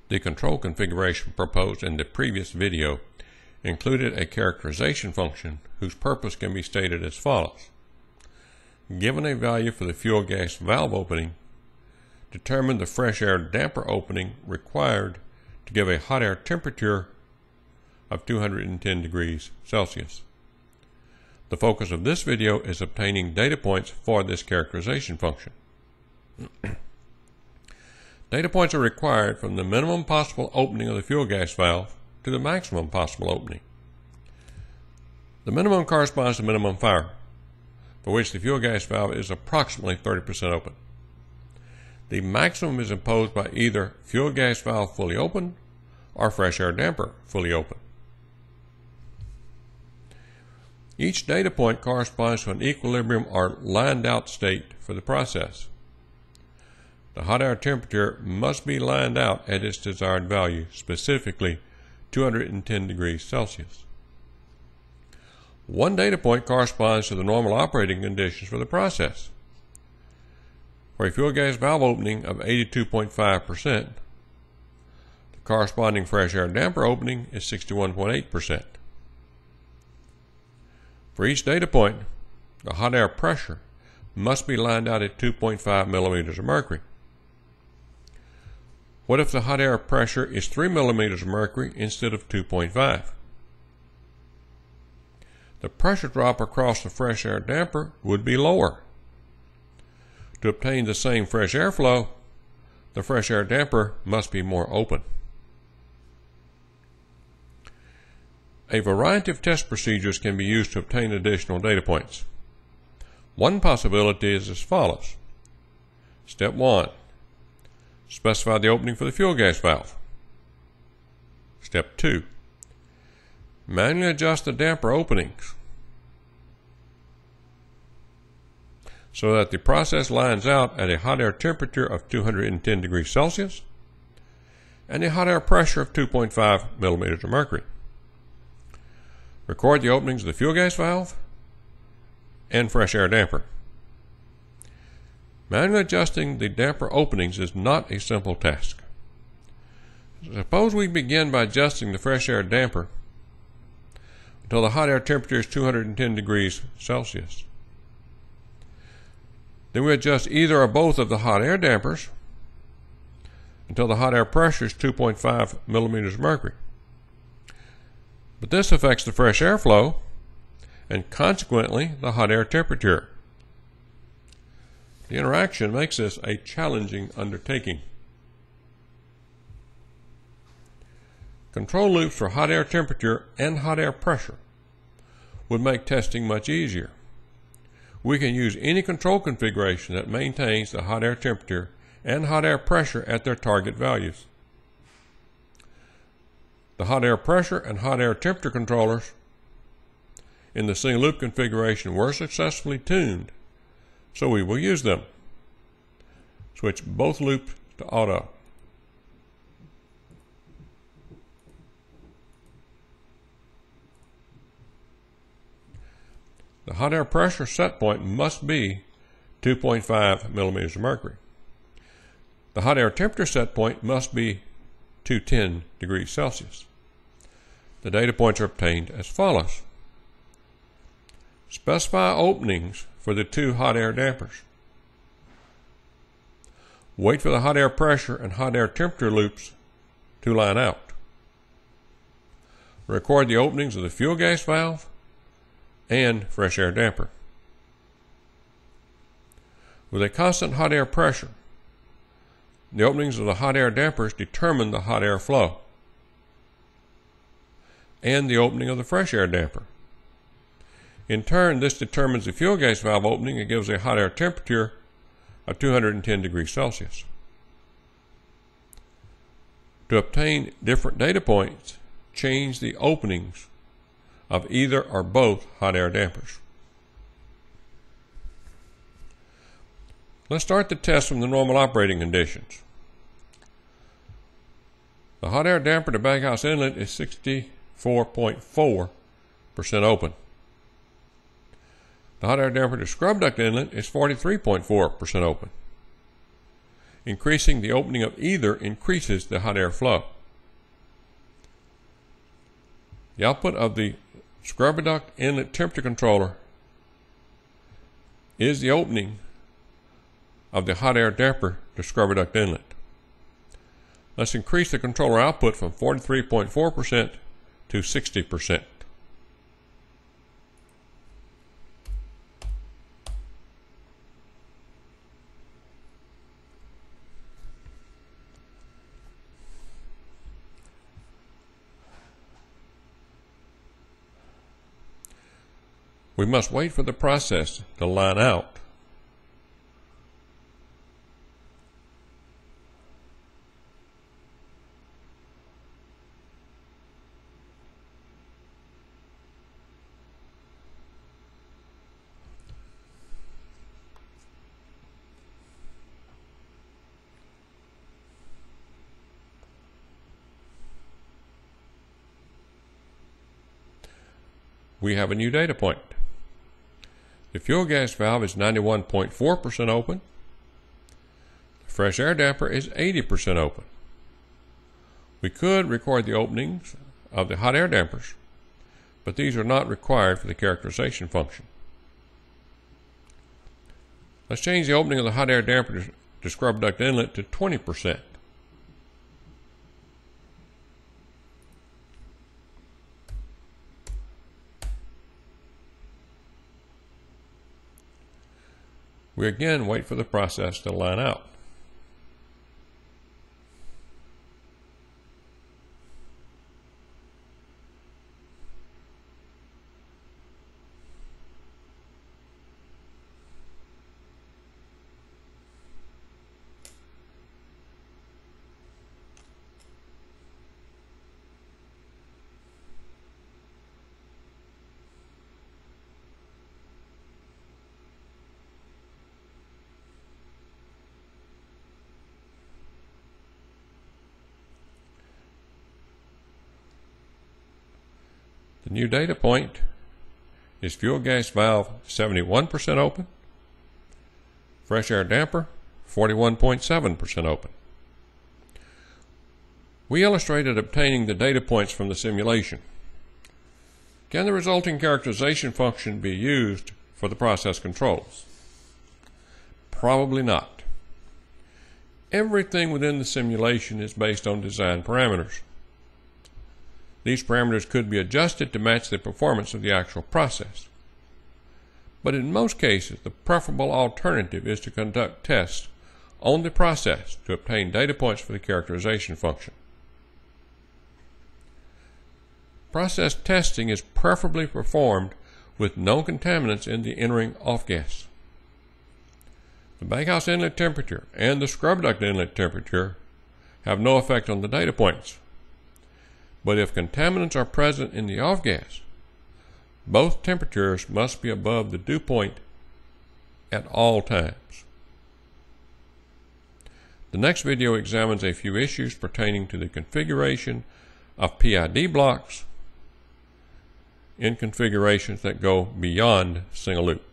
The control configuration proposed in the previous video included a characterization function whose purpose can be stated as follows. Given a value for the fuel gas valve opening, determine the fresh air damper opening required to give a hot air temperature of 210 degrees Celsius. The focus of this video is obtaining data points for this characterization function. Data points are required from the minimum possible opening of the fuel gas valve to the maximum possible opening. The minimum corresponds to minimum fire, for which the fuel gas valve is approximately 30% open. The maximum is imposed by either fuel gas valve fully open or fresh air damper fully open. Each data point corresponds to an equilibrium or lined out state for the process. The hot air temperature must be lined out at its desired value, specifically 210 degrees Celsius. One data point corresponds to the normal operating conditions for the process. For a fuel gas valve opening of 82.5%, the corresponding fresh air damper opening is 61.8%. For each data point, the hot air pressure must be lined out at 2.5 millimeters of mercury. What if the hot air pressure is 3 millimeters of mercury instead of 2.5? The pressure drop across the fresh air damper would be lower. To obtain the same fresh air flow, the fresh air damper must be more open. A variety of test procedures can be used to obtain additional data points. One possibility is as follows. Step 1. Specify the opening for the fuel gas valve. Step 2. Manually adjust the damper openings so that the process lines out at a hot air temperature of 210 degrees Celsius and a hot air pressure of 2.5 millimeters of mercury. Record the openings of the fuel gas valve and fresh air damper. Manually adjusting the damper openings is not a simple task. Suppose we begin by adjusting the fresh air damper until the hot air temperature is 210 degrees Celsius. Then we adjust either or both of the hot air dampers until the hot air pressure is 2.5 millimeters of mercury. But this affects the fresh air flow and consequently the hot air temperature. The interaction makes this a challenging undertaking. Control loops for hot air temperature and hot air pressure would make testing much easier. We can use any control configuration that maintains the hot air temperature and hot air pressure at their target values. The hot air pressure and hot air temperature controllers in the single loop configuration were successfully tuned, so we will use them. Switch both loops to auto. The hot air pressure set point must be 2.5 millimeters of mercury. The hot air temperature set point must be 210 degrees Celsius. The data points are obtained as follows. Specify openings for the two hot air dampers. Wait for the hot air pressure and hot air temperature loops to line out. Record the openings of the fuel gas valve and fresh air damper. With a constant hot air pressure, the openings of the hot air dampers determine the hot air flow and the opening of the fresh air damper. In turn, this determines the fuel gas valve opening and gives a hot air temperature of 210 degrees Celsius. To obtain different data points, change the openings of either or both hot air dampers. Let's start the test from the normal operating conditions. The hot air damper to baghouse inlet is 64.4% open. The hot air damper to scrub duct inlet is 43.4% open. increasing the opening of either increases the hot air flow. The output of the scrubber duct inlet temperature controller is the opening of the hot air damper to scrubber duct inlet. Let's increase the controller output from 43.4% to 60%. We must wait for the process to line out. We have a new data point. The fuel gas valve is 91.4% open. The fresh air damper is 80% open. We could record the openings of the hot air dampers, but these are not required for the characterization function. Let's change the opening of the hot air damper to scrubber duct inlet to 20%. We again wait for the process to line out. The new data point is fuel gas valve 71% open, fresh air damper 41.7% open. We illustrated obtaining the data points from the simulation. Can the resulting characterization function be used for the process controls? Probably not. Everything within the simulation is based on design parameters. These parameters could be adjusted to match the performance of the actual process. But in most cases, the preferable alternative is to conduct tests on the process to obtain data points for the characterization function. Process testing is preferably performed with no contaminants in the entering off-gas. The baghouse inlet temperature and the scrubber duct inlet temperature have no effect on the data points. But if contaminants are present in the off-gas, both temperatures must be above the dew point at all times. The next video examines a few issues pertaining to the configuration of PID blocks in configurations that go beyond single loop.